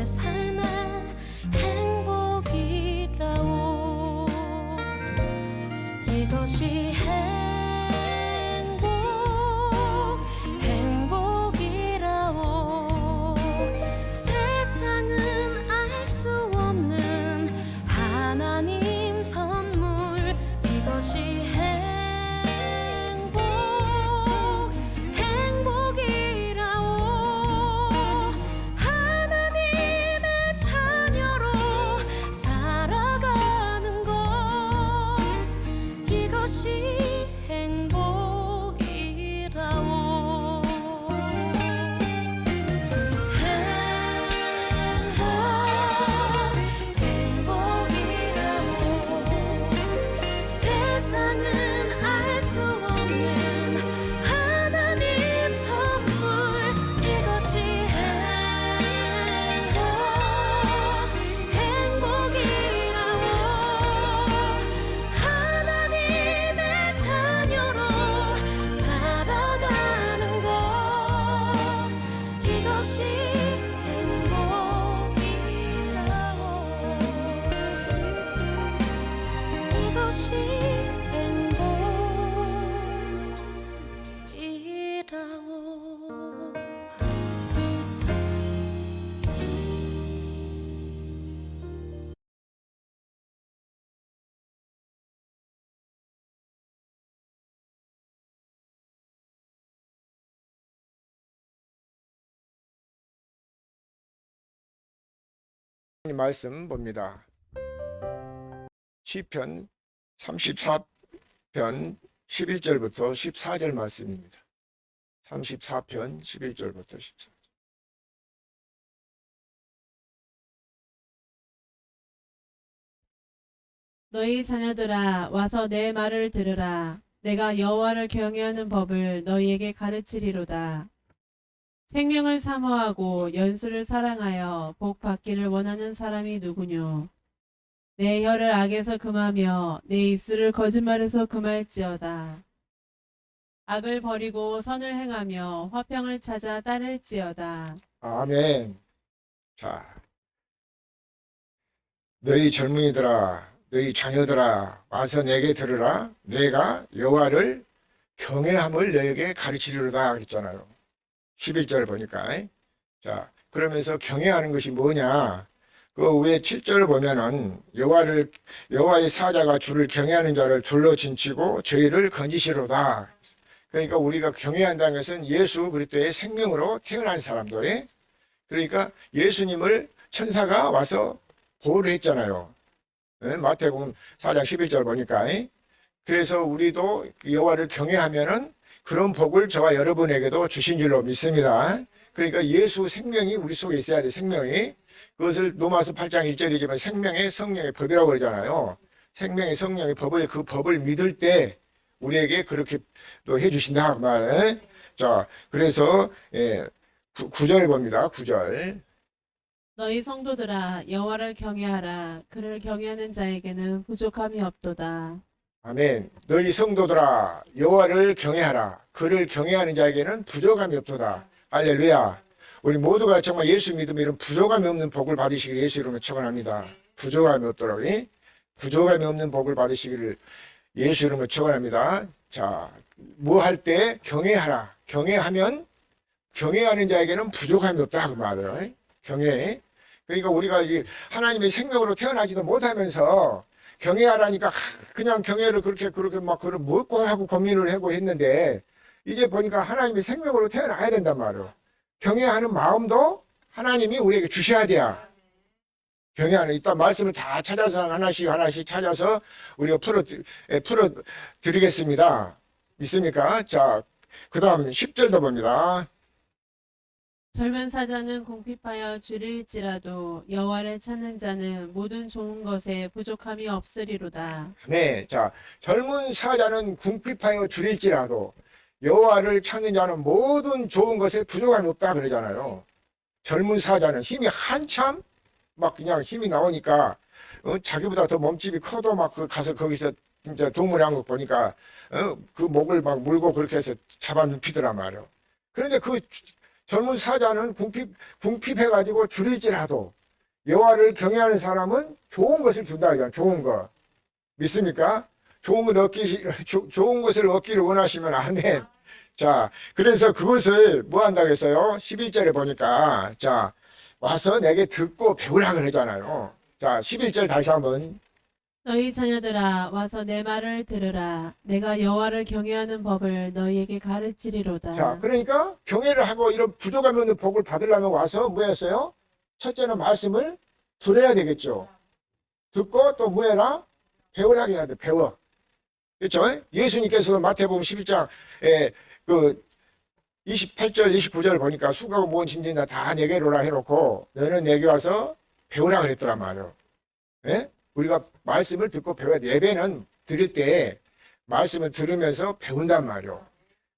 내 삶의 행복이라오. 이것이 행복이라오. 세상은 알 수 없는 하나님 선물. 이것이 행복이라오. 하나님의 자녀로 살아가는 것. 이것이 행복이라오. 행복이라오. 세상은 알 수 없는 하나님 선물. 이것이 행복이라오. 하나님의 자녀로 살아가는 것. 이것이 행복이라오. 이것이 행복이라오. 말씀 봅니다. 시편 34편 11절부터 14절 말씀입니다. 34편 11절부터 14절. 너희 자녀들아 와서 내 말을 들으라. 내가 여호와를 경외하는 법을 너희에게 가르치리로다. 생명을 사모하고 연수를 사랑하여 복 받기를 원하는 사람이 누구뇨? 내 혀를 악에서 금하며 내 입술을 거짓말에서 금할지어다. 악을 버리고 선을 행하며 화평을 찾아 따를지어다. 아멘. 자, 너희 젊은이들아, 너희 자녀들아, 와서 내게 들으라. 내가 여호와를 경외함을 너에게 가르치리로다 그랬잖아요. 11절 보니까. 자, 그러면서 경외하는 것이 뭐냐? 그 위에 7절 보면은 여호와의 사자가 주를 경외하는 자를 둘러 진치고 저희를 건지시로다. 그러니까 우리가 경외한다는 것은 예수 그리스도의 생명으로 태어난 사람들이, 그러니까 예수님을 천사가 와서 보호를 했잖아요. 마태복음 4장 11절 보니까. 그래서 우리도 여호와를 경외하면은 그런 복을 저와 여러분에게도 주신 줄로 믿습니다. 그러니까 예수 생명이 우리 속에 있어야 돼. 생명이. 그것을 로마서 8장 1절이지만 생명의 성령의 법이라고 그러잖아요. 생명의 성령의 법을, 그 법을 믿을 때 우리에게 그렇게 또 해주신다 그 말. 자, 그래서 9절 봅니다. 9절. 너희 성도들아 여호와를 경외하라. 그를 경외하는 자에게는 부족함이 없도다. 아멘. 너희 성도들아 여호와를 경외하라. 그를 경외하는 자에게는 부족함이 없도다. 할렐루야. 우리 모두가 정말 예수 믿으면 이런 부족함이 없는 복을 받으시기를 예수 이름으로 축원합니다. 부족함이 없도록. 부족함이 없는 복을 받으시기를 예수 이름으로 축원합니다. 자, 뭐 할 때 경외하라. 경외하면 경외하는 자에게는 부족함이 없다 그 말이에요. 경외. 그러니까 우리가 하나님의 생명으로 태어나지도 못하면서 경외하라니까 그냥 경외를 그렇게 막 그런 묻고 하고 고민을 하고 했는데, 이제 보니까 하나님의 생명으로 태어나야 된단 말이에요. 경외하는 마음도 하나님이 우리에게 주셔야 돼요. 경외하는 이따 말씀을 다 찾아서 하나씩 찾아서 우리가 풀어 드리겠습니다. 믿습니까? 자, 그다음 10절도 봅니다. 젊은 사자는 궁핍하여 줄일지라도 여호와를 찾는 자는 모든 좋은 것에 부족함이 없으리로다. 네, 자, 젊은 사자는 궁핍하여 줄일지라도 여호와를 찾는 자는 모든 좋은 것에 부족함이 없다 그러잖아요. 젊은 사자는 힘이 한참 막 그냥 힘이 나오니까 자기보다 더 몸집이 커도 막 가서 거기서 진짜 동물의 왕국 보니까 그 목을 막 물고 그렇게 해서 잡아 눕히더란 말이에요. 그런데 그 젊은 사자는 궁핍해가지고 줄일지라도 여호와를 경외하는 사람은 좋은 것을 준다 이거 좋은 거 믿습니까? 좋은 것을 얻기를 원하시면 아멘. 자, 그래서 그것을 뭐 한다고 했어요? 11절에 보니까 자 와서 내게 듣고 배우라 그러잖아요. 자, 11절 다시 한번. 너희 자녀들아 와서 내 말을 들으라. 내가 여호와를 경외하는 법을 너희에게 가르치리로다. 자, 그러니까 경외를 하고 이런 부족함이 없는 복을 받으려면 와서 뭐 했어요? 첫째는 말씀을 들어야 되겠죠. 듣고 또 뭐 해라? 배우라 해야 돼. 배워. 그렇죠? 예수님께서 마태복음 11장에 그 28절 29절 보니까 수고하고 무거운 짐진다 다 내게로 오라 해놓고 너는 내게 와서 배우라 그랬더란 말이에요. 예? 우리가 말씀을 듣고 배워야 돼. 예배는 드릴 때 말씀을 들으면서 배운단 말이에요.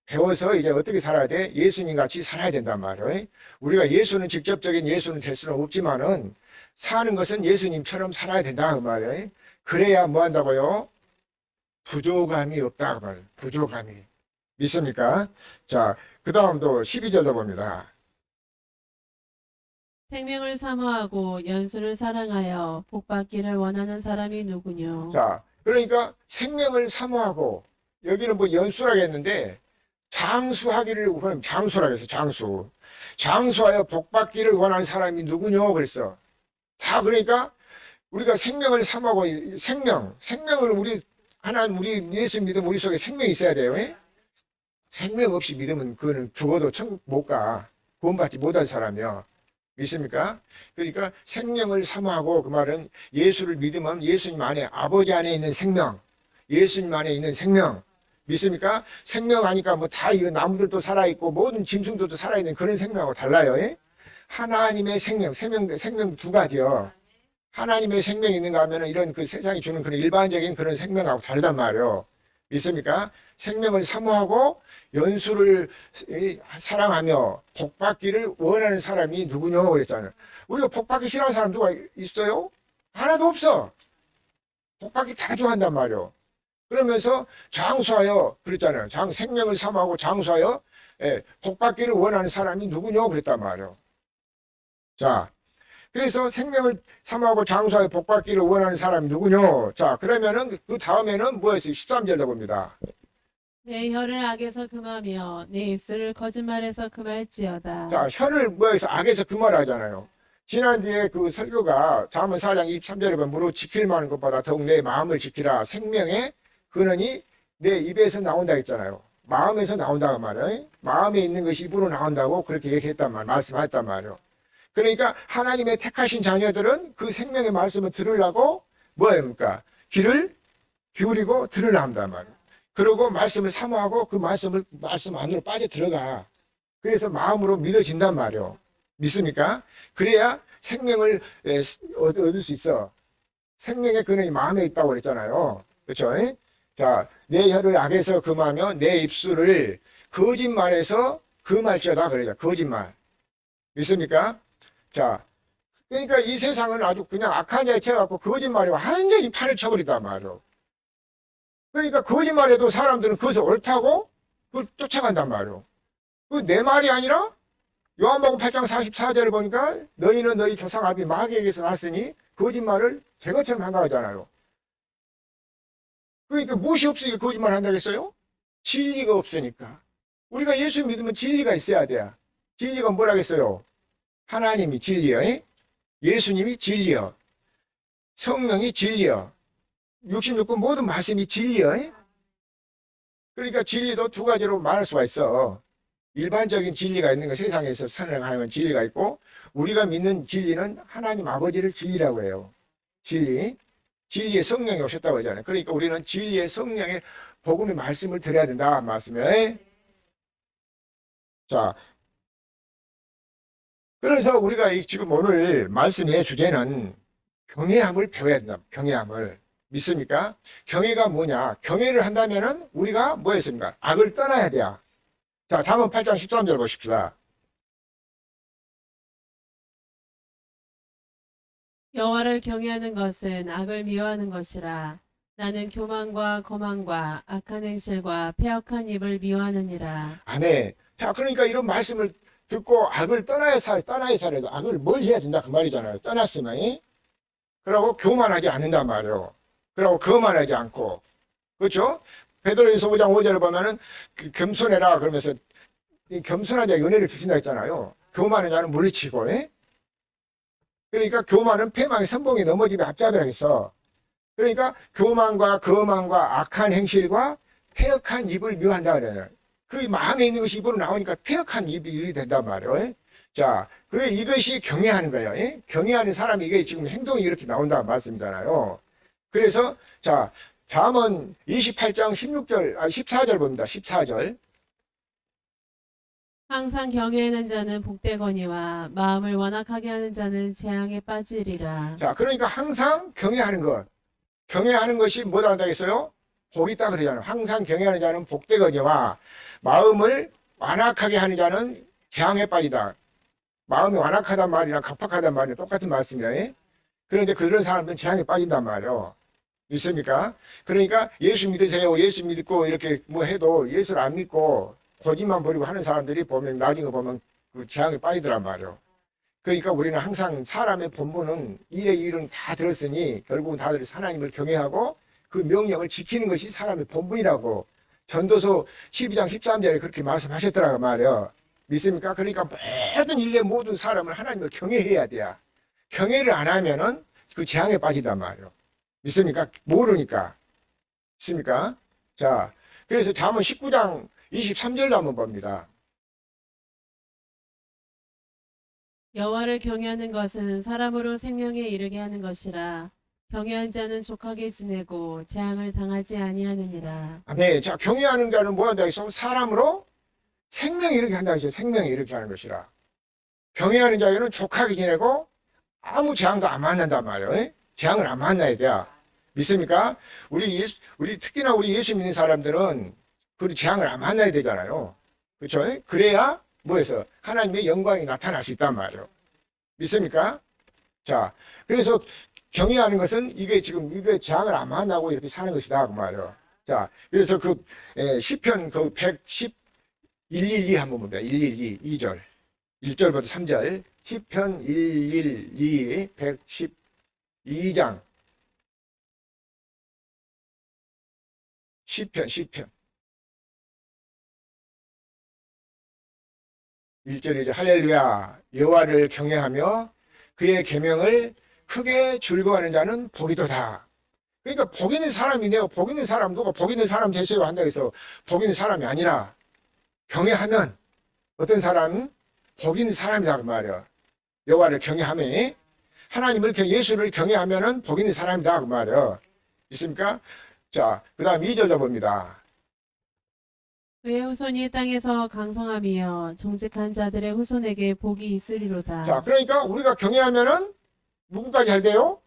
배워서 이제 어떻게 살아야 돼? 예수님 같이 살아야 된단 말이에요. 우리가 예수는 직접적인 예수는 될 수는 없지만은 사는 것은 예수님처럼 살아야 된다 그 말이에요. 그래야 뭐 한다고요? 부족함이 없다 그 말이에요. 부족함이. 믿습니까? 자, 그 다음도 12절로 봅니다. 생명을 사모하고 연수를 사랑하여 복받기를 원하는 사람이 누구뇨? 자, 그러니까 생명을 사모하고 여기는 뭐 연수라고 했는데 장수하기를 원하는 장수라고 했어. 장수. 장수하여 복받기를 원하는 사람이 누구뇨? 그랬어. 다 그러니까 우리가 생명을 사모하고 생명을 우리 하나님 우리 예수 믿으면 우리 속에 생명이 있어야 돼요. 예? 생명 없이 믿으면 그거는 죽어도 천국 못 가. 구원받지 못할 사람이요. 믿습니까? 그러니까 생명을 사모하고 그 말은 예수를 믿으면 예수님 안에 아버지 안에 있는 생명, 예수님 안에 있는 생명. 믿습니까? 생명하니까 뭐 다 이 나무들도 살아있고 모든 짐승들도 살아있는 그런 생명하고 달라요. 예? 하나님의 생명 두 가지요. 하나님의 생명이 있는가 하면 이런 그 세상이 주는 그런 일반적인 그런 생명하고 다르단 말이에요. 믿습니까? 생명을 사모하고 연수를 사랑하며 복받기를 원하는 사람이 누구냐 그랬잖아요. 우리가 복받기 싫어하는 사람 누가 있어요? 하나도 없어. 복받기 다 좋아한단 말이에요. 그러면서 장수하여 그랬잖아요. 생명을 사모하고 장수하여 복받기를 원하는 사람이 누구냐 그랬단 말이에요. 자, 그래서 생명을 사모하고 장수하여 복받기를 원하는 사람이 누구냐? 자, 그러면은 그 다음에는 뭐였어요? 13절로 봅니다. 내 혀를 악에서 금하며 내 입술을 거짓말에서 금할지어다. 자, 혀를 뭐해서 악에서 금하라잖아요. 지난 뒤에 그 설교가 잠언 4장 23절에 보면 무릇 지킬 만한 것보다 더욱 내 마음을 지키라. 생명의 근원이 내 입에서 나온다 했잖아요. 마음에서 나온다고 말이에요. 마음에 있는 것이 입으로 나온다고 그렇게 얘기했단 말, 말씀했단 말이에요. 그러니까 하나님의 택하신 자녀들은 그 생명의 말씀을 들으려고 뭐합니까? 귀를 기울이고 들으려 한단 말이에요. 그리고 말씀을 사모하고 그 말씀 안으로 빠져 들어가. 그래서 마음으로 믿어진단 말이에요. 믿습니까? 그래야 생명을 얻을 수 있어. 생명의 근원이 마음에 있다고 그랬잖아요. 그렇죠? 자, 내 혀를 악에서 금하며 내 입술을 거짓말에서 금할지어다 그래요. 거짓말. 믿습니까? 자, 그러니까 이 세상은 아주 그냥 악한 자에 채워갖고 거짓말이 완전히 판을 쳐버리단 말이에요. 그러니까 거짓말해도 사람들은 그것을 옳다고 그걸 쫓아간단 말이에요. 그 내 말이 아니라 요한복음 8장 44절을 보니까 너희는 너희 조상 아비 마귀에게서 났으니 거짓말을 제 것처럼 한다 하잖아요. 그러니까 무엇이 없으니까 거짓말 한다고 했어요? 진리가 없으니까. 우리가 예수 믿으면 진리가 있어야 돼요. 진리가 뭐라겠어요? 하나님이 진리여, 예수님이 진리여, 성령이 진리여, 66권 모든 말씀이 진리여. 그러니까 진리도 두 가지로 말할 수가 있어. 일반적인 진리가 있는 거 세상에서 선행하는 진리가 있고 우리가 믿는 진리는 하나님 아버지를 진리라고 해요. 진리의 성령이 오셨다고 하잖아요. 그러니까 우리는 진리의 성령의 복음의 말씀을 드려야 된다 말씀이에요. 자, 그래서 우리가 지금 오늘 말씀의 주제는 경외함을 배워야 된다. 경외함을. 믿습니까? 경외가 뭐냐? 경외를 한다면은 우리가 뭐 했습니까? 악을 떠나야 돼요. 자, 잠언 8장 13절 보십시다. 여호와를 경외하는 것은 악을 미워하는 것이라. 나는 교만과 거만과 악한 행실과 패역한 입을 미워하느니라. 아멘. 자, 그러니까 이런 말씀을 듣고 악을 떠나야 살아도 악을 뭘 해야 된다 그 말이잖아요. 떠났으면. 그러고 교만하지 않는단 말이에요. 그러고 거만하지 않고. 그렇죠? 베드로전서 5장 5절을 보면은 겸손해라 그러면서 이 겸손한 자에게 은혜를 주신다 했잖아요. 교만한 자는 물리치고. 그러니까 교만은 패망의 선봉이 넘어지면 앞잡이라 했어. 그러니까 교만과 거만과 악한 행실과 패역한 입을 미워한다 그래요. 그 마음에 있는 것이 입으로 나오니까 패역한 입이 된단 말이에요. 자, 이것이 경외하는 거예요. 경외하는 사람이 이게 지금 행동이 이렇게 나온다는 말씀이잖아요. 그래서 자, 잠언 28장 14절 봅니다. 14절. 항상 경외하는 자는 복되거니와 마음을 완악하게 하는 자는 재앙에 빠지리라. 자, 그러니까 항상 경외하는 것. 경외하는 것이 뭐다 한다 했어요? 복이 있다 그러잖아요. 항상 경외하는 자는 복되거니와 마음을 완악하게 하는 자는 재앙에 빠지다. 마음이 완악하단 말이랑 각박하단 말이랑 똑같은 말씀이에요. 그런데 그런 사람들은 재앙에 빠진단 말이에요. 믿습니까? 그러니까 예수 믿으세요. 예수 믿고 이렇게 뭐 해도 예수를 안 믿고 고집만 부리고 하는 사람들이 보면 나중에 보면 그 재앙에 빠지더란 말이에요. 그러니까 우리는 항상 사람의 본분은 일의 일은 다 들었으니 결국은 다들 하나님을 경외하고 그 명령을 지키는 것이 사람의 본분이라고 전도서 12장 13절에 그렇게 말씀하셨더라고 말이에요. 믿습니까? 그러니까 모든 인류의 모든 사람을 하나님을 경외해야 돼요. 경외를 안 하면은 그 재앙에 빠진단 말이에요. 믿습니까? 모르니까. 믿습니까? 자, 그래서 잠언 19장 23절도 한번 봅니다. 여호와를 경외하는 것은 사람으로 생명에 이르게 하는 것이라. 경외한 자는 족하게 지내고 재앙을 당하지 아니하느니라. 아멘. 자, 경외하는 자는 뭐한다 해서 사람으로 생명이 이렇게 한다 했어요. 생명이 이렇게 하는 것이라. 경외하는 자에는 족하게 지내고 아무 재앙도 안 만난단 말이에요. 재앙을 안 만나야 돼요. 믿습니까? 우리 특히나 우리 예수 믿는 사람들은 그 재앙을 안 만나야 되잖아요. 그렇죠? 그래야 뭐해서 하나님의 영광이 나타날 수 있단 말이에요. 믿습니까? 자, 그래서 경외하는 것은 이게 재앙을 안 만나고 이렇게 사는 것이다 그 말이에요. 자, 그래서 시편 112 한번 봅니다. 112 2절 1절부터 3절 시편 112 112장 시편 1절 이제 할렐루야 여호와를 경외하며 그의 계명을 크게 즐거워하는 자는 복이도다. 그러니까 복 있는 사람이네요. 복 있는 사람 누가 복 있는 사람 되세요 한다 해서 복 있는 사람이 아니라 경외하면 어떤 사람은 복 있는 사람이다 그 말이야. 여호와를 경외하며 하나님을 예수를 경외하면은 복 있는 사람이다 그 말이야. 있습니까? 자, 그다음 2절도 봅니다. 그의 후손이 땅에서 강성함이여 정직한 자들의 후손에게 복이 있으리로다. 자, 그러니까 우리가 경외하면은 누구까지 잘 돼요?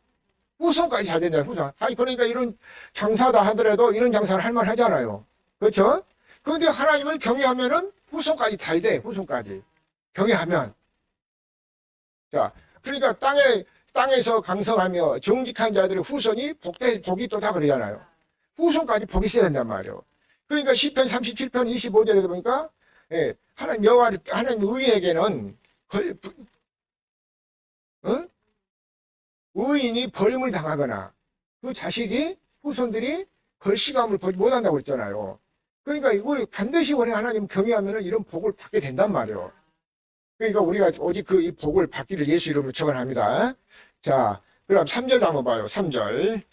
후손까지 잘 된다. 후손. 아니 그러니까 이런 장사다 하더라도 이런 장사를 할 만 하잖아요. 그렇죠? 그런데 하나님을 경외하면은 후손까지 잘 돼. 후손까지 경외하면. 자, 그러니까 땅에서 강성하며 정직한 자들의 후손이 복이 또 다 그러잖아요. 후손까지 복이 있어야 된단 말이에요. 그러니까 시편 37편 25절에도 보니까 하나님 의인에게는 의인이 버림을 당하거나 그 자식이 후손들이 걸시감을 보지 못한다고 그랬잖아요. 그러니까 이거 반드시 우리 하나님 경외하면 이런 복을 받게 된단 말이에요. 그러니까 우리가 오직 이 복을 받기를 예수 이름으로 축원합니다. 자, 그럼 3절도 한번 봐요. 3절.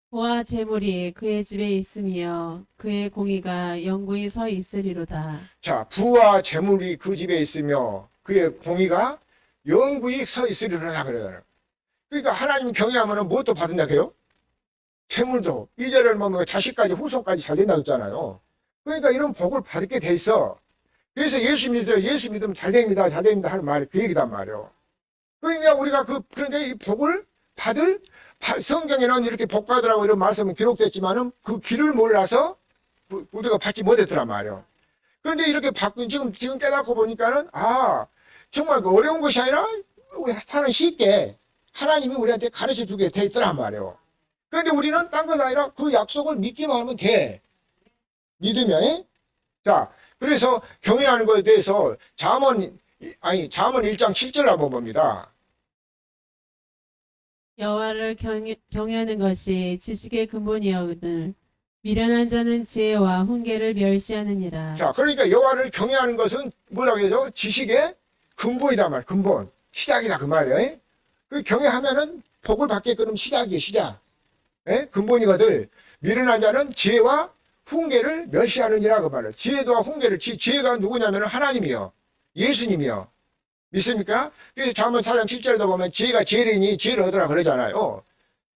보아 재물이 그의 집에 있으며 그의 공의가 영구히 서 있으리로다. 자, 부와 재물이 그 집에 있으며 그의 공의가 영구히 서 있으리로다 그래요. 그러니까 하나님 경외하면 무엇도 받는다 해요? 재물도. 2절을 보면 자식까지 후손까지 잘 된다고 했잖아요. 그러니까 이런 복을 받게 돼 있어. 그래서 예수 믿으면 잘 됩니다 하는 말이 그 얘기단 말이에요. 그러니까 우리가 그런데 이 복을 받을 성경에는 이렇게 복 받으라고 이런 말씀은 기록됐지만은 그 길을 몰라서 우리가 받지 못했더란 말이에요. 그런데 이렇게 받고 지금 깨닫고 보니까는 정말 어려운 것이 아니라 사는 쉽게 하나님이 우리한테 가르쳐 주게 돼 있더란 말이에요. 그런데 우리는 딴 건 아니라 그 약속을 믿기만 하면 돼. 믿으면. 자, 그래서 경외하는 것에 대해서 잠언 아니 잠언 1장 7절 한번 봅니다. 여호와를 경외하는 것이 지식의 근본이거늘 미련한 자는 지혜와 훈계를 멸시하느니라. 자, 그러니까 여호와를 경외하는 것은 뭐라고 해야죠? 지식의 근본이다 말, 근본, 시작이다 그 말이에요. 그 경외하면은 복을 받게끔 시작이에요, 시작. 예? 근본이거든. 미련한 자는 지혜와 훈계를 멸시하느니라 그 말이에요. 지혜도와 훈계를 지혜가 누구냐면은 하나님이요, 예수님이요. 믿습니까? 그래서 잠언 4장 7절에도 보면 지혜가 지혜리니 지혜를 얻으라 그러잖아요.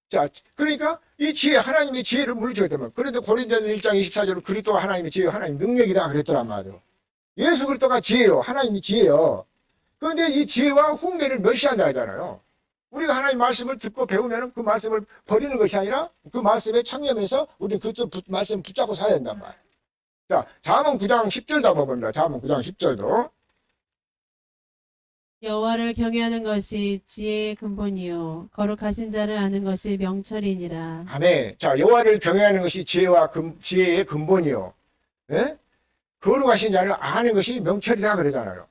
자, 그러니까 이 지혜, 하나님의 지혜를 물리쳐야 그런데 고린도서 1장 24절은 그리스도가 하나님의 지혜요, 하나님 능력이다 그랬더란 말이에요. 예수 그리스도가 지혜요, 하나님이 지혜요. 그런데 이 지혜와 훈계를 멸시한다 하잖아요. 우리가 하나님 말씀을 듣고 배우면 그 말씀을 버리는 것이 아니라 그 말씀에 창념해서 우리는 그 말씀 붙잡고 살아야 된단 말이에요. 자, 잠언 9장 10절도 한번 봅니다. 잠언 9장 10절도. 여호와를 경외하는 것이 지혜의 근본이요 거룩하신 자를 아는 것이 명철이니라. 아멘. 자, 여호와를 경외하는 것이 지혜의 근본이요. 예? 거룩하신 자를 아는 것이 명철이다 그러잖아요.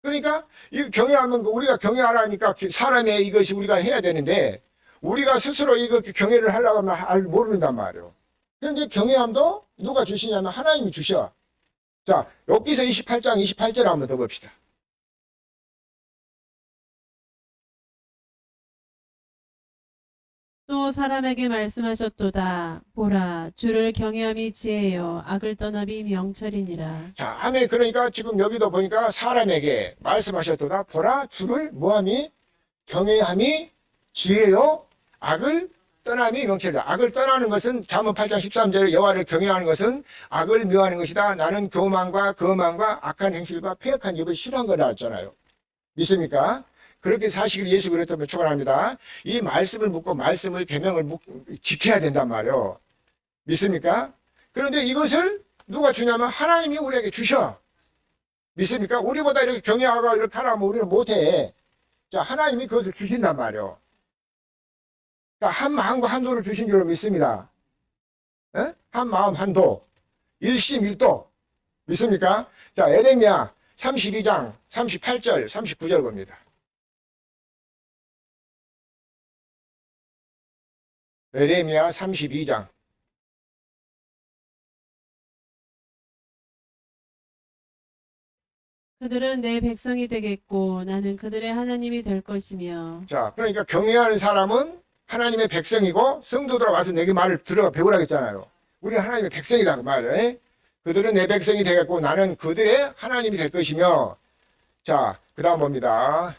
그러니까 이 경외하면 우리가 경외하라니까 사람의 이것이 우리가 해야 되는데 우리가 스스로 이거 경외를 하려고 하면 모른단 말이에요. 그런데 경외함도 누가 주시냐면 하나님이 주셔. 자, 욥기서 28장 28절 한번 더 봅시다. 또 사람에게 말씀하셨도다. 보라, 주를 경외함이 지혜요 악을 떠남이 명철이니라. 자, 아멘. 그러니까 지금 여기도 보니까 사람에게 말씀하셨도다. 보라, 주를 뭐함이? 경외함이 지혜요 악을 떠남이 명철이다. 악을 떠나는 것은 잠언 8장 13절에 여호와를 경외하는 것은 악을 묘하는 것이다. 나는 교만과 거만과 악한 행실과 폐역한 입을 싫어한 거라 했잖아요. 믿습니까? 그렇게 사실 예수 그랬다면 축원합니다. 이 말씀을 묻고 말씀을 계명을 지켜야 된단 말이에요. 믿습니까? 그런데 이것을 누가 주냐면 하나님이 우리에게 주셔. 믿습니까? 우리보다 이렇게 경외하고 이렇게 하라면 우리는 못해. 자, 하나님이 그것을 주신단 말이에요. 그러니까 한 마음과 한도를 주신 줄로 믿습니다. 에? 한 마음 한도, 일심일도. 믿습니까? 자, 에레미야 32장 38절 39절 봅니다. 에레미야 32장. 그들은 내 백성이 되겠고 나는 그들의 하나님이 될 것이며. 자, 그러니까 경외하는 사람은 하나님의 백성이고 성도들아 와서 내게 말을 들어가 배우라 했잖아요. 우리는 하나님의 백성이다 그 말이에요. 그들은 내 백성이 되겠고 나는 그들의 하나님이 될 것이며. 자, 그 다음 봅니다.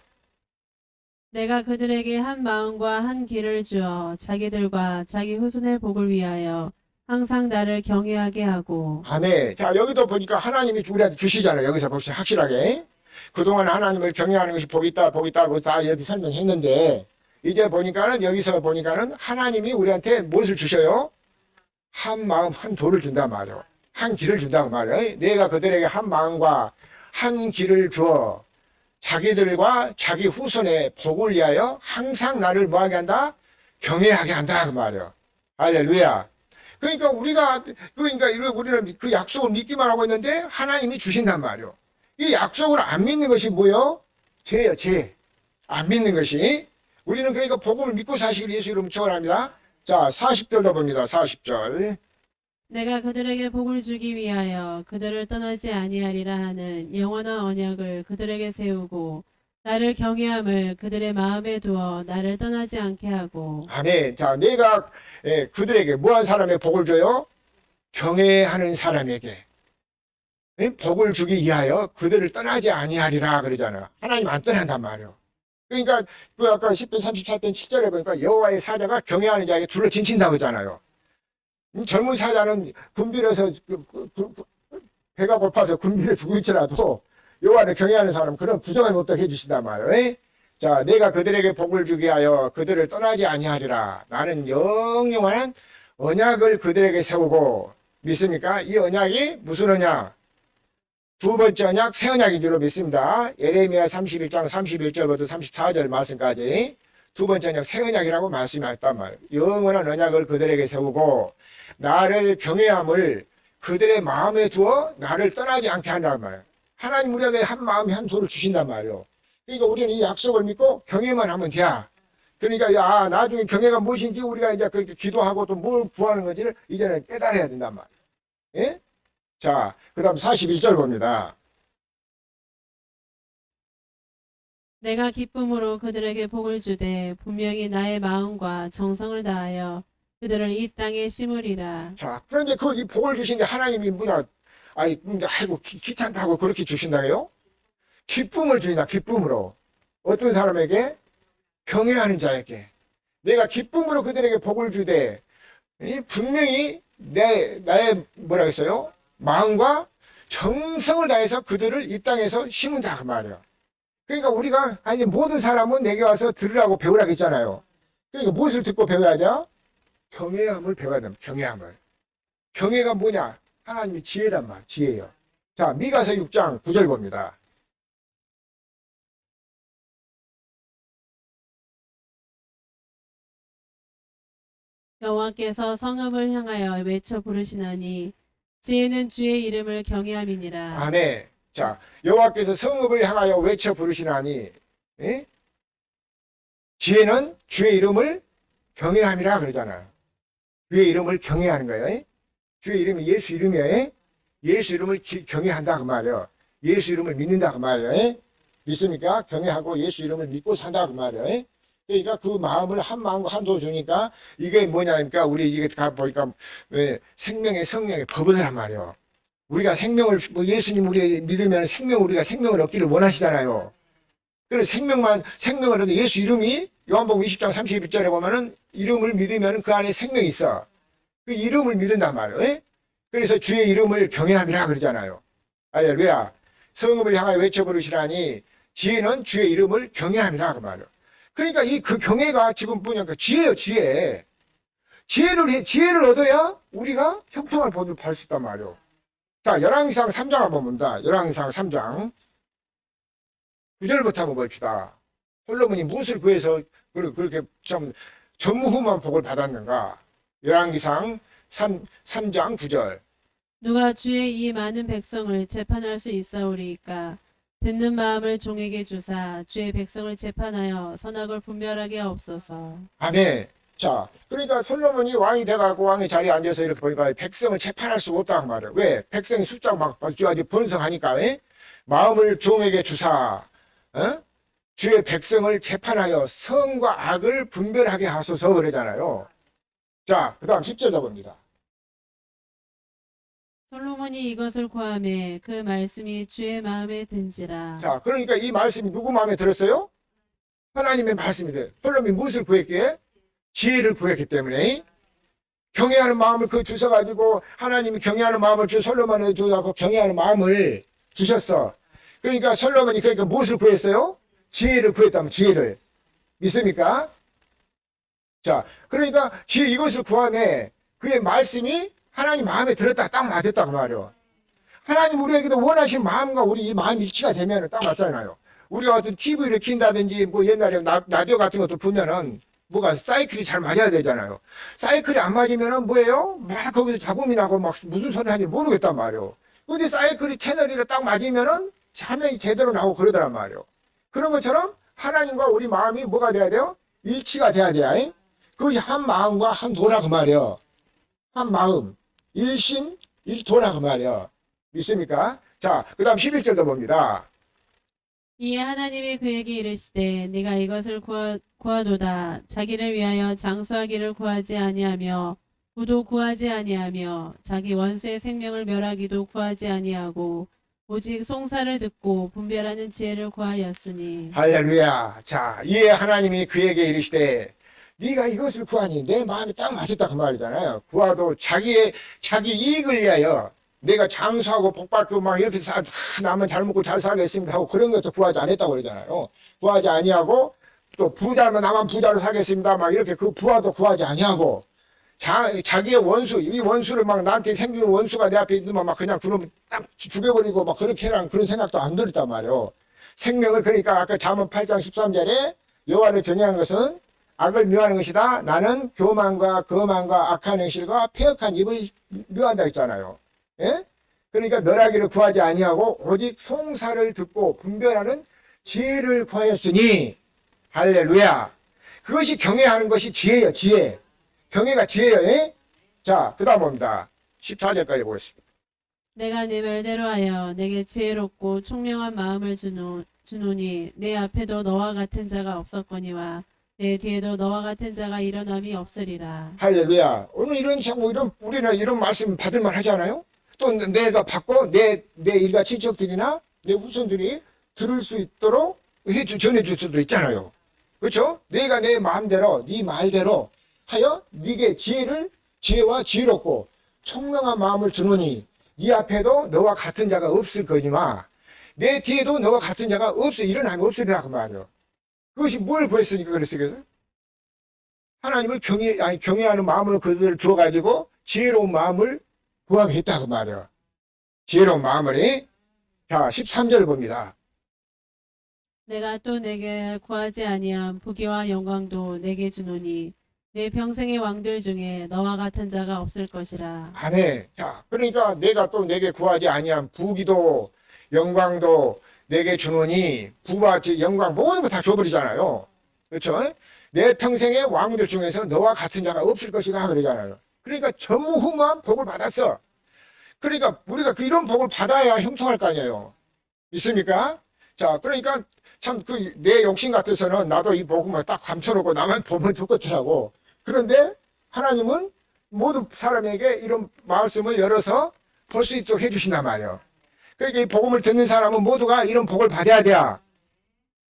내가 그들에게 한 마음과 한 길을 주어 자기들과 자기 후손의 복을 위하여 항상 나를 경외하게 하고. 아멘. 자, 여기도 보니까 하나님이 우리한테 주시잖아요. 여기서 봅시다. 확실하게. 그동안 하나님을 경외하는 것이 복이 있다, 복이 있다고 다 여기 설명했는데, 이제 보니까는, 여기서 보니까는 하나님이 우리한테 무엇을 주셔요? 한 마음, 한 도를 준단 말이에요. 한 길을 준다고 말이에요. 내가 그들에게 한 마음과 한 길을 주어 자기들과 자기 후손의 복을 위하여 항상 나를 뭐하게 한다? 경외하게 한다 그 말이에요. 할렐루야. 그러니까 우리는 그 약속을 믿기만 하고 있는데 하나님이 주신단 말이에요. 이 약속을 안 믿는 것이 뭐예요? 죄예요, 죄. 안 믿는 것이. 우리는 그러니까 복음을 믿고 사시기를 예수 이름으로 축원합니다. 자, 40절도 봅니다. 40절. 내가 그들에게 복을 주기 위하여 그들을 떠나지 아니하리라 하는 영원한 언약을 그들에게 세우고 나를 경외함을 그들의 마음에 두어 나를 떠나지 않게 하고. 아멘. 자, 내가 그들에게 무한 사람의 복을 줘요? 경외하는 사람에게 복을 주기 위하여 그들을 떠나지 아니하리라 그러잖아요. 하나님 안 떠난단 말이에요. 그러니까 그 아까 10편 34편 7절에 보니까 여호와의 사자가 경외하는 자에게 둘러 진친다고 하잖아요. 젊은 사자는 굶주려서 배가 고파서 굶주려 죽고 있더라도 여호와를 경외하는 사람 그런 부정을 못 해주신단 말이에요. 자, 내가 그들에게 복을 주기 위하여 그들을 떠나지 아니하리라. 나는 영영한 언약을 그들에게 세우고. 믿습니까? 이 언약이 무슨 언약? 두 번째 언약, 새 언약인 줄로 믿습니다. 예레미야 31장 31절부터 34절 말씀까지 두 번째 언약, 새 언약이라고 말씀했단 말이에요. 영원한 언약을 그들에게 세우고 나를 경외함을 그들의 마음에 두어 나를 떠나지 않게 한단 말이에요. 하나님 우리에게 한 마음에 한 도를 주신단 말이에요. 그러니까 우리는 이 약속을 믿고 경외만 하면 돼. 그러니까 야 나중에 경외가 무엇인지 우리가 이제 그렇게 기도하고 또 뭘 구하는 건지를 이제는 깨달아야 된단 말이에요. 예? 자, 그 다음 41절 봅니다. 내가 기쁨으로 그들에게 복을 주되 분명히 나의 마음과 정성을 다하여 그들을 이 땅에 심으리라. 자, 그런데 이 복을 주신데 하나님이 뭐냐, 아이고, 귀찮다고 그렇게 주신다고요? 기쁨을 주신다, 기쁨으로. 어떤 사람에게? 경외하는 자에게. 내가 기쁨으로 그들에게 복을 주되, 분명히 나의 뭐라 했어요? 마음과 정성을 다해서 그들을 이 땅에서 심은다, 그 말이야. 그러니까 우리가, 아니, 모든 사람은 내게 와서 들으라고 배우라고 했잖아요. 그러니까 무엇을 듣고 배워야 돼? 경외함을 배워야 됩니다. 경외함을. 경외가 뭐냐? 하나님이 지혜란 말, 지혜예요. 자, 미가서 6장 9절 봅니다. 여호와께서 성읍을 향하여 외쳐 부르시나니 지혜는 주의 이름을 경외함이니라. 아멘. 자, 여호와께서 성읍을 향하여 외쳐 부르시나니, 예? 지혜는 주의 이름을 경외함이라 그러잖아요. 주의 이름을 경외하는 거예요. 예? 주의 이름이 예수 이름이에요. 예? 예수 이름을 경외한다 그 말이에요. 예수 이름을 믿는다 그 말이에요. 예? 믿습니까? 경외하고 예수 이름을 믿고 산다 그 말이에요. 예? 그러니까 그 마음을 한 마음과 한도 주니까 이게 뭐냐니까 우리 이게 가 보니까 왜 생명의 성령의 법이란 말이에요. 우리가 생명을 예수님 우리 믿으면 우리가 생명을 얻기를 원하시잖아요. 그래서 생명을 얻는 예수 이름이 요한복음 20장 31절에 보면은 이름을 믿으면 그 안에 생명이 있어. 그 이름을 믿는단 말이에요. 예? 그래서 주의 이름을 경외함이라 그러잖아요. 할렐루야. 성읍을 향하여 외쳐 부르시라니 지혜는 주의 이름을 경외함이라 그 말이에요. 그러니까 그 경외가 지금 뭐냐면 지혜예요, 지혜. 지혜를 얻어야 우리가 형통할 법을 받을 수 있단 말이에요. 자, 열왕기상 3장 한번 봅니다. 열왕기상 3장 9절부터 한번 봅시다. 솔로몬이 무엇을 구해서 그렇게 좀 전무후무한 복을 받았는가? 열왕기상 3장 9절. 누가 주의 이 많은 백성을 재판할 수 있사오리이까? 듣는 마음을 종에게 주사 주의 백성을 재판하여 선악을 분별하게 하옵소서. 아멘. 자, 그러니까 솔로몬이 왕이 돼가고 왕의 자리에 앉아서 이렇게 보니까 백성을 재판할 수가 없다고 말이에요. 왜? 백성이 숫자가 막 아주 번성하니까, 왜? 마음을 종에게 주사, 주의 백성을 재판하여 선과 악을 분별하게 하소서 그러잖아요. 자, 그 다음 10절 봅니다. 솔로몬이 이것을 구하매 그 말씀이 주의 마음에 든지라. 자, 그러니까 이 말씀이 누구 마음에 들었어요? 하나님의 말씀이 돼요. 솔로몬이 무엇을 구했기에? 지혜를 구했기 때문에 경외하는 마음을 주셔가지고 하나님이 경외하는 마음을 솔로몬에게 주셔서 경외하는 마음을 주셨어. 그러니까 솔로몬이 그러니까 무엇을 구했어요? 지혜를 구했다면 지혜를. 믿습니까? 자, 그러니까 지혜 이것을 구하매 그의 말씀이 하나님 마음에 들었다 딱 맞았다 그 말이요. 하나님 우리에게도 원하신 마음과 우리 이 마음 일치가 되면 딱 맞잖아요. 우리가 어떤 TV를 킨다든지 뭐 옛날에 라디오 같은 것도 보면은 뭐가 사이클이 잘 맞아야 되잖아요. 사이클이 안 맞으면은 뭐예요? 막 거기서 잡음이 나고 막 무슨 소리 하는지 모르겠단 말이에요. 근데 사이클이 채널이랑 딱 맞으면은 화면이 제대로 나오고 그러더란 말이에요. 그런 것처럼 하나님과 우리 마음이 뭐가 돼야 돼요? 일치가 돼야 돼요. 그것이 한 마음과 한 도라 그 말이에요. 한 마음, 일심, 일도라 그 말이에요. 믿습니까? 자, 그 다음 11절도 봅니다. 이에 하나님이 그에게 이르시되 네가 이것을 구하도다. 자기를 위하여 장수하기를 구하지 아니하며 부도 구하지 아니하며 자기 원수의 생명을 멸하기도 구하지 아니하고 오직 송사를 듣고 분별하는 지혜를 구하였으니. 할렐루야. 자, 이에 하나님이 그에게 이르시되 네가 이것을 구하니 내 마음이 딱 맞았다 그 말이잖아요. 구하도 자기 이익을 위하여 내가 장수하고 복받고 막 이렇게 나만 잘 먹고 잘 살겠습니다 하고 그런 것도 구하지 않았다고 그러잖아요. 구하지 아니하고 또 부자면 나만 부자로 살겠습니다 막 이렇게 그 부하도 구하지 아니하고 자기의 원수, 이 원수를 막 나한테 생긴 원수가 내 앞에 있는 막 그냥 그놈 딱 죽여버리고 막 그렇게 해라는 그런 생각도 안 들었단 말이에요. 생명을 그러니까 아까 잠언 8장 13절에 여호와를 경외하는 것은 악을 묘하는 것이다. 나는 교만과 거만과 악한 행실과 폐역한 입을 묘한다 했잖아요. 예? 그러니까 멸하기를 구하지 아니하고 오직 송사를 듣고 분별하는 지혜를 구하였으니 할렐루야. 그것이 경외하는 것이 지혜예요. 지혜. 경외가 지혜예요. 예? 자, 그 다음 봅니다. 14절까지 보겠습니다. 내가 내 말대로 하여 내게 지혜롭고 총명한 마음을 주노니 내 앞에도 너와 같은 자가 없었거니와 내 뒤에도 너와 같은 자가 일어남이 없으리라. 할렐루야. 오늘 우리는 이런 말씀 받을만 하잖아요. 또 내가 받고 내 일가 친척들이나 내 후손들이 들을 수 있도록 전해줄 수도 있잖아요. 그렇죠? 내가 내 마음대로 네 말대로 하여 네게 지혜와 지혜롭고 총명한 마음을 주노니 네 앞에도 너와 같은 자가 없을 거니와 내 뒤에도 너와 같은 자가 일어나면 없으리라 그 말이에요. 그것이 뭘 구했으니까 그랬어요? 하나님을 경외하는 마음으로 그들을 주어가지고 지혜로운 마음을 구하게 했다 그 말이에요. 지혜로운 마음을. 자, 13절 봅니다. 내가 또 내게 구하지 아니한 부귀와 영광도 내게 주노니 내 평생의 왕들 중에 너와 같은 자가 없을 것이라. 아멘. 자, 그러니까 내가 또 내게 구하지 아니한 부귀도 영광도 내게 주노니 부와 영광 모든 거 다 줘버리잖아요. 그렇죠? 내 평생의 왕들 중에서 너와 같은 자가 없을 것이다 그러잖아요. 그러니까 전무후무한 복을 받았어. 그러니까 우리가 이런 복을 받아야 형통할 거 아니에요. 있습니까? 자, 그러니까 참 내 욕심 같아서는 나도 이 복음을 딱 감춰놓고 나만 보면 좋겠더라고. 그런데 하나님은 모든 사람에게 이런 말씀을 열어서 볼 수 있도록 해주신단 말이에요. 그러니까 이 복음을 듣는 사람은 모두가 이런 복을 받아야 돼요.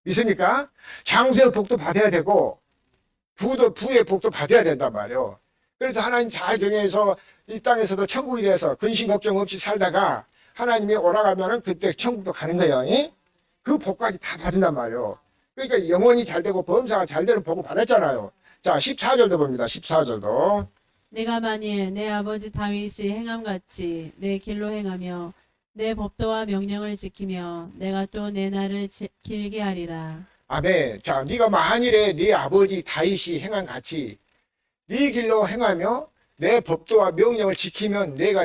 있습니까? 장수의 복도 받아야 되고 부의 복도 받아야 된단 말이에요. 그래서 하나님 잘 경외해서 이 땅에서도 천국이 돼서 근심 걱정 없이 살다가 하나님이 오라가면은 그때 천국도 가는 거예요. 예? 그 복까지 다 받는단 말이에요. 그러니까 영혼이 잘 되고 범사가 잘 되는 복을 받았잖아요. 자, 14절도 봅니다. 14절도. 내가 만일 내 아버지 다윗이 행함같이 내 길로 행하며 내 법도와 명령을 지키며 내가 또 내 날을 길게 하리라. 아멘. 자, 네가 만일에 네 아버지 다윗이 행한 같이 네 길로 행하며 내 법도와 명령을 지키면 내가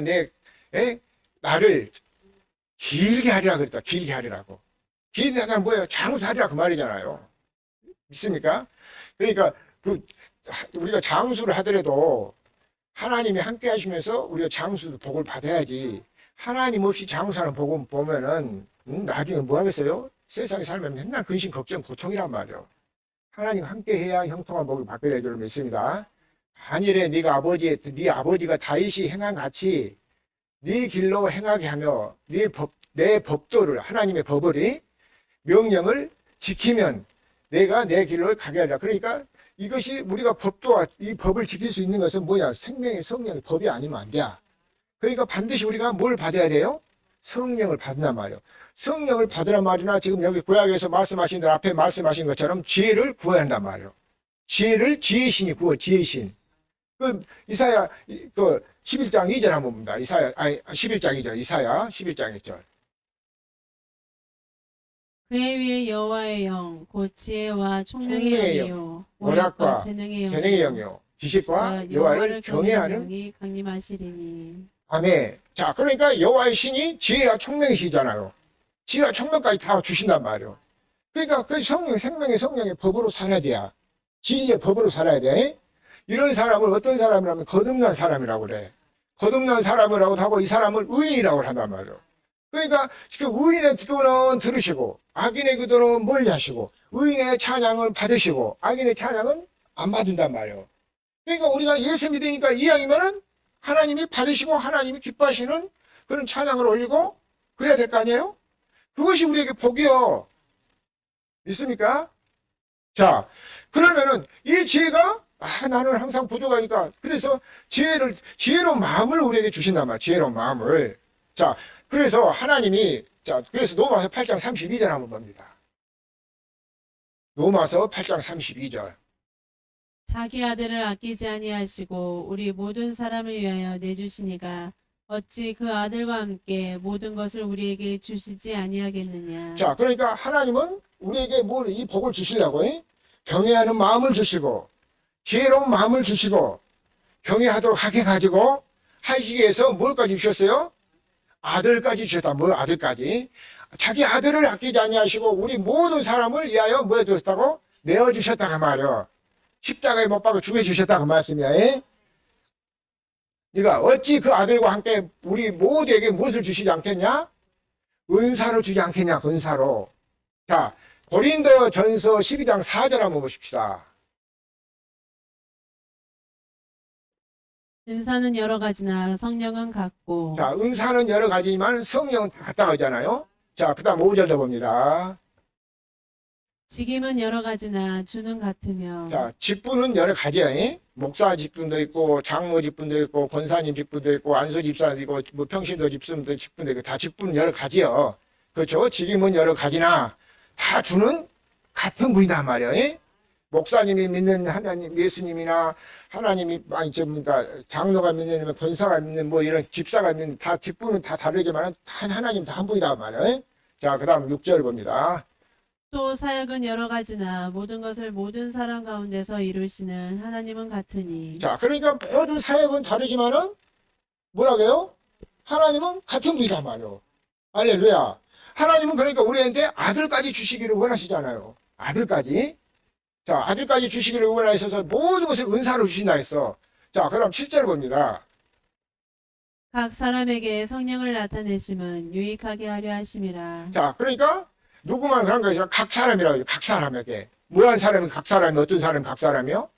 나를 길게 하리라 그랬다. 길게 하리라고. 길게 하면 뭐예요? 장수하리라 그 말이잖아요. 믿습니까? 그러니까 우리가 장수를 하더라도 하나님이 함께 하시면서 우리가 장수 복을 받아야지. 하나님 없이 장수하는 복음 보면은 나중에 뭐 하겠어요? 세상에 살면 맨날 근심 걱정 고통이란 말이에요. 하나님 함께 해야 형통한 복을 받게 될 줄 믿습니다. 만일에 네 아버지가 다윗이 행한 같이 네 길로 행하게 하며 내 법도를 하나님의 법을 명령을 지키면 내가 내 길로 가게 하리라. 그러니까 이것이 우리가 법도와 이 법을 지킬 수 있는 것은 뭐야? 생명의 성령의 법이 아니면 안 돼. 그러니까 반드시 우리가 뭘 받아야 돼요? 성령을 받는단 말이에요. 성령을 받으란 말이나 지금 여기 구약에서 말씀하신 대로 앞에 말씀하신 것처럼 지혜를 구해야 한단 말이에요. 지혜신이 구워, 지혜신. 이사야 11장 2절 한번 봅니다. 11장 2절, 이사야 11장 2절. 그의 위에 여호와의 영, 곧 지혜와 총명의 총명의 영이요, 원학과 원학과 재능의 재능의 영이요, 지식과 여호와를 경외하는 영이 강림하시리니. 아멘. 자, 그러니까 여호와의 신이 지혜와 총명이시잖아요. 지혜와 총명까지 다 주신단 말이에요. 그러니까 그 생명의 성령의 법으로 살아야 돼요. 진리의 법으로 살아야 돼. 이런 사람을 어떤 사람이라면 거듭난 사람이라고 그래. 거듭난 사람이라고 하고 이 사람을 의인이라고 한단 말이에요. 그러니까 그 의인의 기도는 들으시고 악인의 기도는 멀리하시고 의인의 찬양을 받으시고 악인의 찬양은 안 받는단 말이에요. 그러니까 우리가 예수 믿으니까 이왕이면은 하나님이 받으시고 하나님이 기뻐하시는 그런 찬양을 올리고 그래야 될 거 아니에요? 그것이 우리에게 복이요. 믿습니까? 자, 그러면은 이 지혜가 나는 항상 부족하니까 그래서 지혜로운 마음을 우리에게 주신단 말이에요. 지혜로운 마음을. 자, 그래서 하나님이 그래서 로마서 8장 32절 한번 봅니다. 로마서 8장 32절. 자기 아들을 아끼지 아니하시고 우리 모든 사람을 위하여 내주시니가 어찌 그 아들과 함께 모든 것을 우리에게 주시지 아니하겠느냐. 자, 그러니까 하나님은 우리에게 이 복을 주시려고 경외하는 마음을 주시고 지혜로운 마음을 주시고 경외하도록 하게 가지고 하시기 위해서 뭘까지 주셨어요? 아들까지 주셨다. 뭐 아들까지? 자기 아들을 아끼지 아니하시고 우리 모든 사람을 위하여 뭐 해주셨다고? 내어주셨다가 말이요. 십자가에 못 박아 죽여주셨다가 말씀이야. 예? 네가 어찌 그 아들과 함께 우리 모두에게 무엇을 주시지 않겠냐? 은사로 주지 않겠냐? 은사로. 자, 고린도 전서 12장 4절 한번 보십시다. 은사는 여러 가지나 성령은 같고 자, 은사는 여러 가지지만 성령은 다 같다 하잖아요. 자, 그 다음 5절도 봅니다. 직임은 여러 가지나 주는 같으며 자, 직분은 여러 가지야. 예? 목사 직분도 있고, 장로 직분도 있고, 권사님 직분도 있고, 안수 집사도 있고, 뭐 평신도 직분도 있고, 다 직분은 여러 가지요. 그렇죠? 직임은 여러 가지나 다 주는 같은 분이단 말이야. 예? 목사님이 믿는 하나님, 예수님이나 하나님이 아니 그러니까 장로가 믿는 권사가 믿는 뭐 이런 집사가 믿는 다 직분은 다 다르지만 한 하나님 다 한 분이단 말이야. 예? 자, 그다음 6절 봅니다. 또 사역은 여러 가지나 모든 것을 모든 사람 가운데서 이루시는 하나님은 같으니 자, 그러니까 모든 사역은 다르지만은 뭐라고요? 하나님은 같은 분이단 말이에요. 할렐루야. 하나님은 그러니까 우리한테 아들까지 주시기를 원하시잖아요. 아들까지. 자, 아들까지 주시기를 원하셔서 모든 것을 은사로 주신다 했어. 자, 그럼 7절 봅니다. 각 사람에게 성령을 나타내심은 유익하게 하려 하심이라. 자, 그러니까 누구만 그런 것이 아니라 각 사람이라고 해요. 각 사람에게. 뭐한 사람이 각 사람이 어떤 사람이 각 사람이요?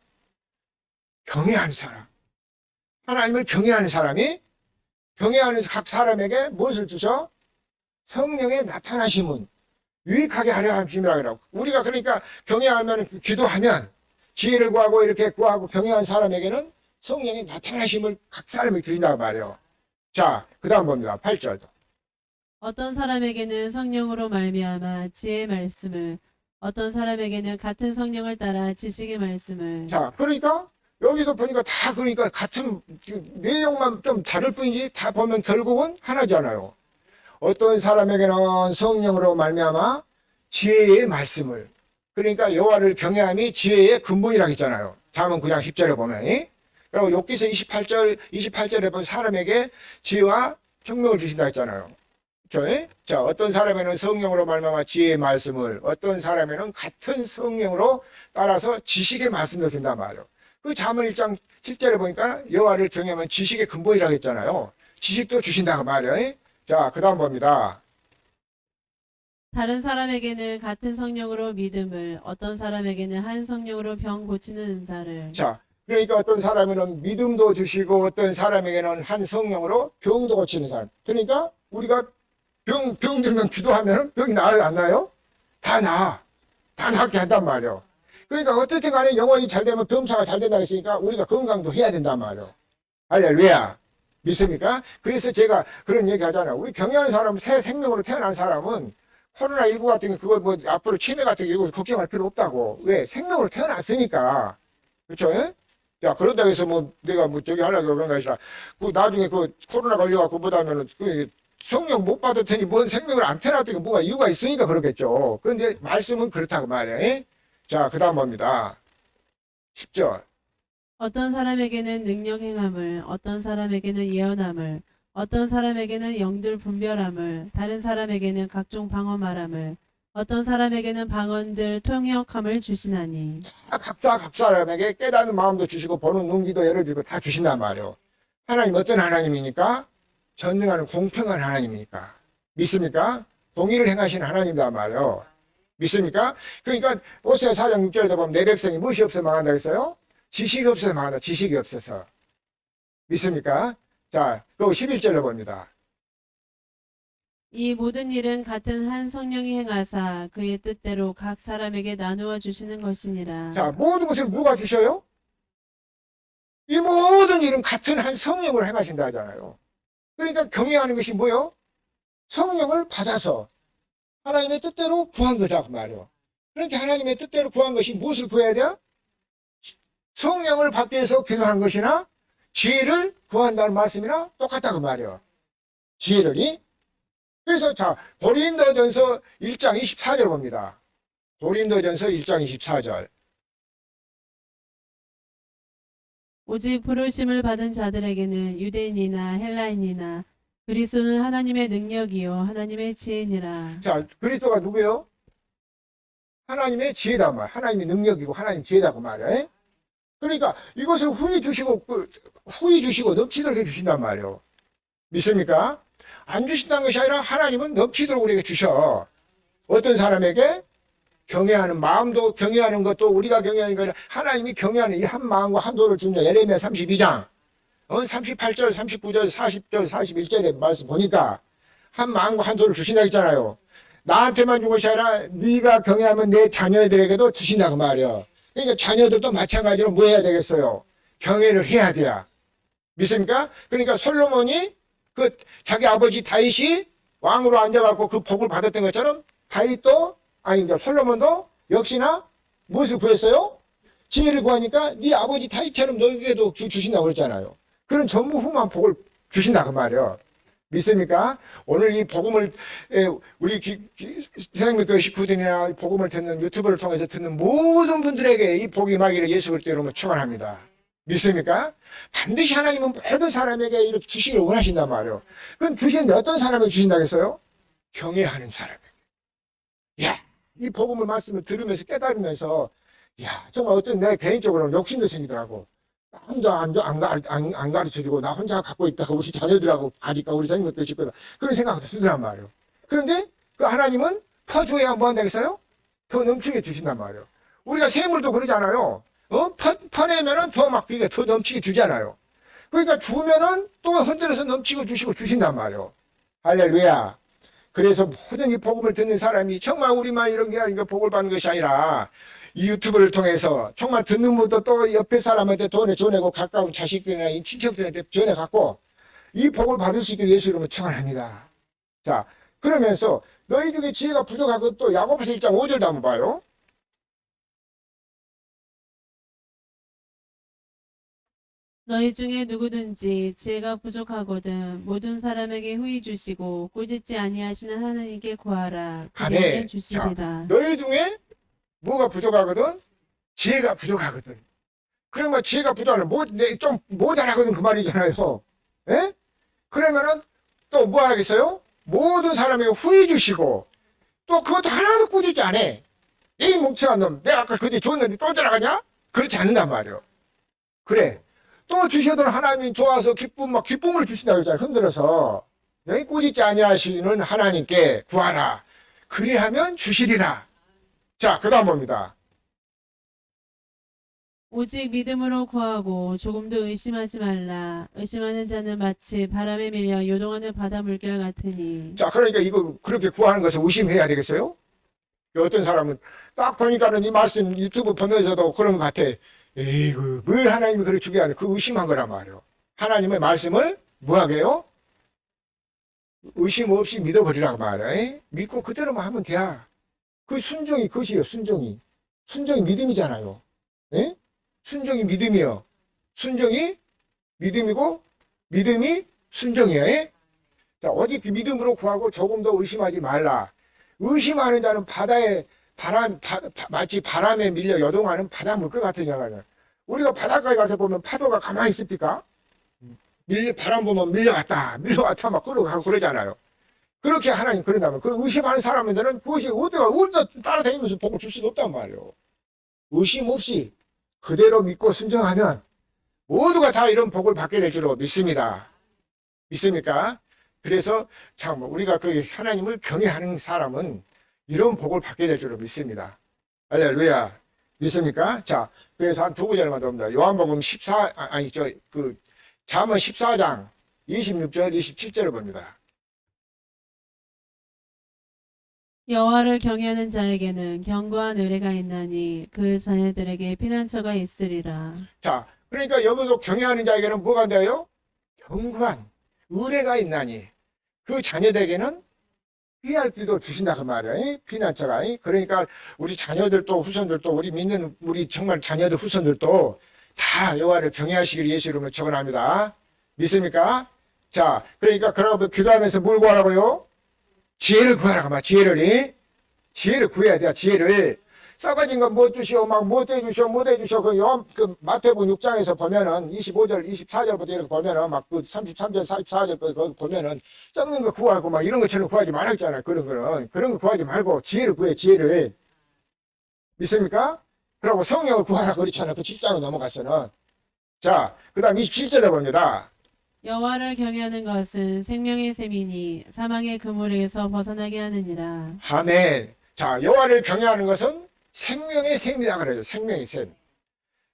경외하는 사람. 하나님을 경외하는 사람이 경외하는 각 사람에게 무엇을 주셔? 성령의 나타나심은 유익하게 하려 하심이라고. 우리가 그러니까 경외하면 기도하면 지혜를 구하고 이렇게 구하고 경외한 사람에게는 성령의 나타나심을 각 사람에게 주신다고 말이에요. 자, 그 다음 봅니다. 8절도. 어떤 사람에게는 성령으로 말미암아 지혜의 말씀을, 어떤 사람에게는 같은 성령을 따라 지식의 말씀을. 자, 그러니까 여기도 보니까 다 그러니까 같은 내용만 좀 다를 뿐이지 다 보면 결국은 하나잖아요. 어떤 사람에게는 성령으로 말미암아 지혜의 말씀을. 그러니까 여호와를 경외함이 지혜의 근본이라고 했잖아요. 잠언 9장 10절에 보면. 그리고 욥기서 28절에 보면 사람에게 지혜와 총명을 주신다 했잖아요. 그렇죠? 자, 어떤 사람에는 성령으로 말미암아 지혜의 말씀을, 어떤 사람에는 같은 성령으로 따라서 지식의 말씀을 준단 말이에요. 그 잠언 1장 7절에 보니까 여호와를 경외하면 지식의 근본이라고 했잖아요. 지식도 주신다고 말이에요. 자, 그 다음 봅니다. 다른 사람에게는 같은 성령으로 믿음을, 어떤 사람에게는 한 성령으로 병 고치는 은사를. 자, 그러니까 어떤 사람에는 믿음도 주시고 어떤 사람에게는 한 성령으로 병도 고치는 사람. 그러니까 우리가 병 들면 기도하면 병이 나아요, 안 나요? 다 나아. 다 낫게 한단 말이에요. 그러니까 어떻든 간에 영혼이 잘 되면 병사가 잘 된다고 했으니까 우리가 건강도 해야 된단 말이에요. 할렐루야. 믿습니까? 그래서 제가 그런 얘기 하잖아요. 우리 경영하는 사람은 새 생명으로 태어난 사람은 코로나19 같은 게 그거 뭐 앞으로 치매 같은 게 이거 걱정할 필요 없다고. 왜? 생명으로 태어났으니까. 그렇죠? 예? 야, 그런다고 해서 뭐 내가 뭐 저기 하려고 그런 거 아니라 그 나중에 그 코로나 걸려갖고 뭐다면은 그 성령 못 받을 테니 뭔 생명을 안 태어났더니 뭐가 이유가 있으니까 그러겠죠. 그런데 말씀은 그렇다고 말이에요. 예? 자, 그 다음 봅니다. 10절. 어떤 사람에게는 능력 행함을, 어떤 사람에게는 예언함을, 어떤 사람에게는 영들 분별함을, 다른 사람에게는 각종 방언 말함을, 어떤 사람에게는 방언들 통역함을 주시나니. 각 사람에게 깨닫는 마음도 주시고 보는 눈기도 열어주고 다 주신단 말이에요. 하나님 어떤 하나님이니까? 전능하는 공평한 하나님이니까. 믿습니까? 공의를 행하시는 하나님이란 말이에요. 믿습니까? 그러니까 오세아 4장 6절에 보면 내 백성이 무엇이 없어 망한다 했어요? 지식이 없어서 망한다. 지식이 없어서. 믿습니까? 자, 그 11절로 봅니다. 이 모든 일은 같은 한 성령이 행하사 그의 뜻대로 각 사람에게 나누어 주시는 것이니라. 자, 모든 것을 누가 주셔요? 이 모든 일은 같은 한 성령을 행하신다 하잖아요. 그러니까 경외하는 것이 뭐요? 성령을 받아서 하나님의 뜻대로 구한 거다 그 말이에요. 그러니까 하나님의 뜻대로 구한 것이 무엇을 구해야 돼요? 성령을 받기 위해서 기도하는 것이나 지혜를 구한다는 말씀이나 똑같다 그 말이에요. 지혜를. 그래서 자, 고린도전서 1장 24절 봅니다. 고린도전서 1장 24절. 오직 부르심을 받은 자들에게는 유대인이나 헬라인이나 그리스도는 하나님의 능력이요 하나님의 지혜니라. 자, 그리스도가 누구예요? 하나님의 지혜다 말. 하나님의 능력이고 하나님 지혜다고 말이야. 그러니까 이것을 후히 주시고 넘치도록 해주신단 말이에요. 믿습니까? 안 주신다는 것이 아니라 하나님은 넘치도록 우리에게 주셔. 어떤 사람에게 경외하는 마음도 경외하는 것도 우리가 경외하는 거 아니라 하나님이 경외하는 이 한 마음과 한 도를 준다. 예레미야 32장 38절 39절 40절 41절의 말씀 보니까 한 마음과 한 도를 주신다고 했잖아요. 나한테만 준 것이 아니라 네가 경외하면 내 자녀들에게도 주신다고 말이야. 그러니까 자녀들도 마찬가지로 뭐 해야 되겠어요? 경외를 해야 돼요. 믿습니까? 그러니까 솔로몬이 그 자기 아버지 다윗이 왕으로 앉아갖고 그 복을 받았던 것처럼 다윗도 이제 솔로몬도 역시나 무엇을 구했어요? 지혜를 구하니까 네 아버지 다윗처럼 너에게도 주신다고 그랬잖아요. 그런 전무후무한 복을 주신다 그 말이에요. 믿습니까? 오늘 이 복음을 우리 세상교회 식구들이나 복음을 듣는 유튜브를 통해서 듣는 모든 분들에게 이 복이 임하기를 예수 그리스도 이름으로 축원합니다. 믿습니까? 반드시 하나님은 모든 사람에게 이렇게 주시기를 원하신단 말이에요. 그럼 주시는데 어떤 사람에게 주신다고 했어요? 경외하는 사람에게. 야, 이 복음을 말씀을 들으면서 깨달으면서 야, 정말 어떤 내 개인적으로는 욕심도 생기더라고. 아무도 안 가르쳐주고 나 혼자 갖고 있다가 우리 자녀들하고 가질까 우리 자녀들 싶거든. 그런 생각도 들더란 말이에요. 그런데 그 하나님은 퍼줘야 뭐 한다겠어요? 더 넘치게 주신단 말이에요. 우리가 세물도 그러잖아요. 퍼내면은 더 막 그게 더 넘치게 주잖아요. 그러니까 주면은 또 흔들어서 넘치고 주시고 주신단 말이에요. 할렐루야. 그래서 모든 이 복음을 듣는 사람이 정말 우리만 이런 게 아니라 복을 받는 것이 아니라 이 유튜브를 통해서 정말 듣는 분도 또 옆에 사람한테 전해고 가까운 자식들이나 친척들한테 전해갖고 이 복을 받을 수 있기를 예수 이름으로 축원합니다. 자, 그러면서 너희 중에 지혜가 부족하고 또 야고보서 1장 5절도 한번 봐요. 너희 중에 누구든지 지혜가 부족하거든 모든 사람에게 후히 주시고 꾸짖지 아니하시는 하나님께 구하라. 그리하면 주시리라. 자, 너희 중에 뭐가 부족하거든? 지혜가 부족하거든. 그러면 지혜가 부족하면 좀 모자라거든 그 말이잖아요. 예? 그러면은 또 뭐 하겠어요? 모든 사람에게 후히 주시고 또 그것도 하나도 꾸짖지 않아. 이 멍청한 놈, 내가 아까 그때 줬는데 또 들어가냐? 그렇지 않는단 말이에요. 그래. 또 주셔도 하나님이 좋아서 기쁨을 주신다고 했잖아요. 흔들어서. 여기 꾸짖지 아니하시는 하나님께 구하라. 그리하면 주시리라. 자, 그 다음 봅니다. 오직 믿음으로 구하고 조금도 의심하지 말라. 의심하는 자는 마치 바람에 밀려 요동하는 바다 물결 같으니. 자, 그러니까 이거 그렇게 구하는 것을 의심해야 되겠어요? 어떤 사람은 딱 보니까는 이 말씀 유튜브 보면서도 그런 것 같아. 에이구, 뭘 하나님이 그렇게 주게 하는 그 의심한 거란 말이에요. 하나님의 말씀을 뭐하게요? 의심 없이 믿어버리라고 말이에요. 믿고 그대로만 하면 돼요. 그 순종이 그것이에요. 순종이 믿음이잖아요. 예? 순종이 믿음이요. 순종이 믿음이고 믿음이 순종이에요. 예? 자, 오직 믿음으로 구하고 조금 더 의심하지 말라. 의심하는 자는 마치 바람에 밀려 요동하는 바다 물결 같은 자가. 우리가 바닷가에 가서 보면 파도가 가만히 있습니까? 바람 보면 밀려왔다 막 끌어가고 그러잖아요. 그렇게 하나님 그런다면 그 의심하는 사람들은 그것이 어디가 따라다니면서 복을 줄 수도 없단 말이에요. 의심 없이 그대로 믿고 순종하면 모두가 다 이런 복을 받게 될 줄로 믿습니다. 믿습니까? 그래서 참 우리가 그 하나님을 경외하는 사람은 이런 복을 받게 될 줄로 믿습니다. 할렐루야. 믿습니까? 자, 그래서 한 두 구절만 더 봅니다. 요한복음 잠언 14장 26절 27절을 봅니다. 여호와를 경외하는 자에게는 견고한 의뢰가 있나니 그 자녀들에게 피난처가 있으리라. 자, 그러니까 여기도 경외하는 자에게는 뭐가 돼요? 견고한 의뢰가 있나니 그 자녀들에게는 피할 길도 주신다 그 말이에요. 피난처가. 그러니까 우리 자녀들도 후손들도 우리 믿는 우리 정말 자녀들 후손들도 다 여호와를 경외하시기를 예수 이름으로 축원합니다. 믿습니까? 자, 그러니까 그러고 기도하면서 뭘 구하라고요? 지혜를 구하라고 말. 지혜를 구해야 돼요. 지혜를 썩어진 거 못 주시오, 막 못 해주시오, 못 해주시오. 그 마태복음 6장에서 보면은 25절, 24절부터 이렇게 보면은 막 그 33절, 44절 거기 보면은 썩는 거 구하고 막 이런 것처럼 구하지 말라 했잖아요. 그런 거 구하지 말고 지혜를 구해, 지혜를. 믿습니까? 그러고 성령을 구하라 그렇잖아요. 그 7장을 넘어가서는. 자, 그 다음 27절에 봅니다. 여호와를 경외하는 것은 생명의 셈이니 사망의 그물에서 벗어나게 하느니라. 아멘. 자, 여호와를 경외하는 것은 생명의 셈이다 그래요. 생명의 셈.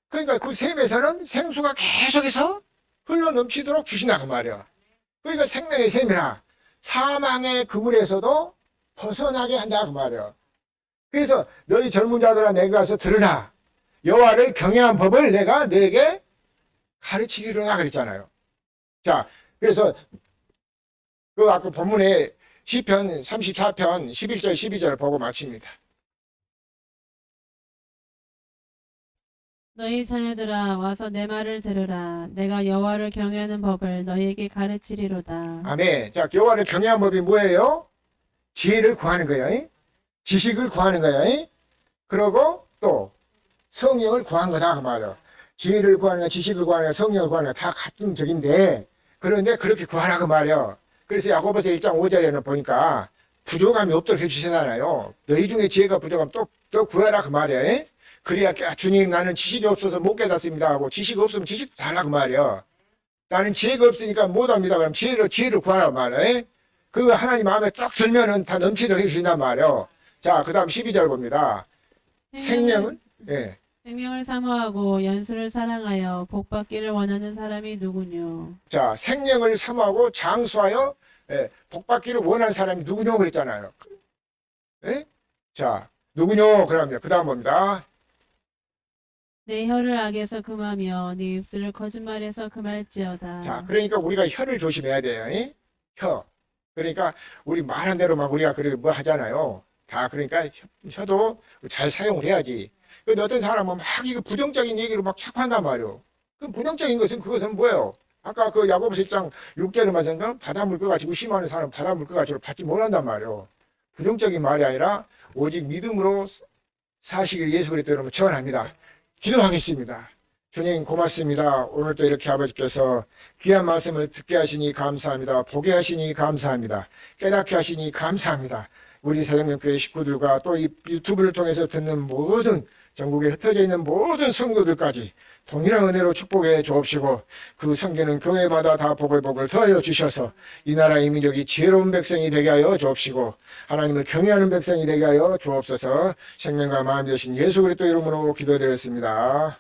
그러니까 그 셈에서는 생수가 계속해서 흘러 넘치도록 주신다 그 말이야. 그러니까 생명의 셈이라 사망의 그물에서도 벗어나게 한다 그 말이야. 그래서 너희 젊은 자들아 내가 가서 들으라. 여호와를 경외한 법을 내가 너에게 가르치리로다 그랬잖아요. 자, 그래서 그 아까 본문에 시편 34편 11절 12절을 보고 마칩니다. 너희 자녀들아 와서 내 말을 들으라. 내가 여호와를 경외하는 법을 너희에게 가르치리로다. 아멘. 자, 여호와를 경외하는 법이 뭐예요? 지혜를 구하는 거예요. 지식을 구하는 거예요. 그리고 또 성령을 구한 거다 그 말이에요. 지혜를 구하는 거, 지식을 구하는 거, 성령을 구하는 거 다 같은 적인데 그런데 그렇게 구하라 그 말이에요. 그래서 야고보서 1장 5절에는 보니까 부족함이 없도록 해주시잖아요. 너희 중에 지혜가 부족하면 또 구해라 그 말이에요. 그래야 주님 나는 지식이 없어서 못 깨닫습니다 하고 지식 없으면 지식도 달라 그 말이에요. 나는 지혜가 없으니까 못합니다. 그럼 지혜를 구하라 그 말이에요. 그 하나님 마음에 딱 들면은 다 넘치도록 해주신단 말이에요. 자, 그 다음 12절 봅니다. 생명을 예. 생명을 사모하고 연수를 사랑하여 복받기를 원하는 사람이 누구뇨? 자, 생명을 사모하고 장수하여 복받기를 원하는 사람이 누구뇨 그랬잖아요. 예? 자, 누구뇨 그러면 그 다음 봅니다. 내 혀를 악에서 금하며 네 입술을 거짓말에서 금할지어다. 자, 그러니까 우리가 혀를 조심해야 돼요. 예? 혀. 그러니까 우리 말한 대로 막 우리가 그렇게 뭐 하잖아요. 다 그러니까 혀도 잘 사용을 해야지. 근데 어떤 사람은 막 이거 부정적인 얘기를 막 자꾸 한단 말이에요. 그 부정적인 그것은 뭐예요? 아까 그 야고보서 1장 6절에 말씀드린 바닷물 끓여가지고 심하는 사람 바닷물 끓여가지고 받지 못한단 말이에요. 부정적인 말이 아니라 오직 믿음으로 사시기를 예수 그리스도 이름으로 축원합니다. 기도하겠습니다. 주님 고맙습니다. 오늘 또 이렇게 아버지께서 귀한 말씀을 듣게 하시니 감사합니다. 보게 하시니 감사합니다. 깨닫게 하시니 감사합니다. 우리 새생명교회 식구들과 또 이 유튜브를 통해서 듣는 모든 전국에 흩어져 있는 모든 성도들까지 동일한 은혜로 축복해 주옵시고 그 성기는 교회마다 다 복을 더하여 주셔서 이 나라 이민족이 지혜로운 백성이 되게 하여 주옵시고 하나님을 경외하는 백성이 되게 하여 주옵소서. 생명과 마음 되신 예수 그리스도 이름으로 기도드렸습니다.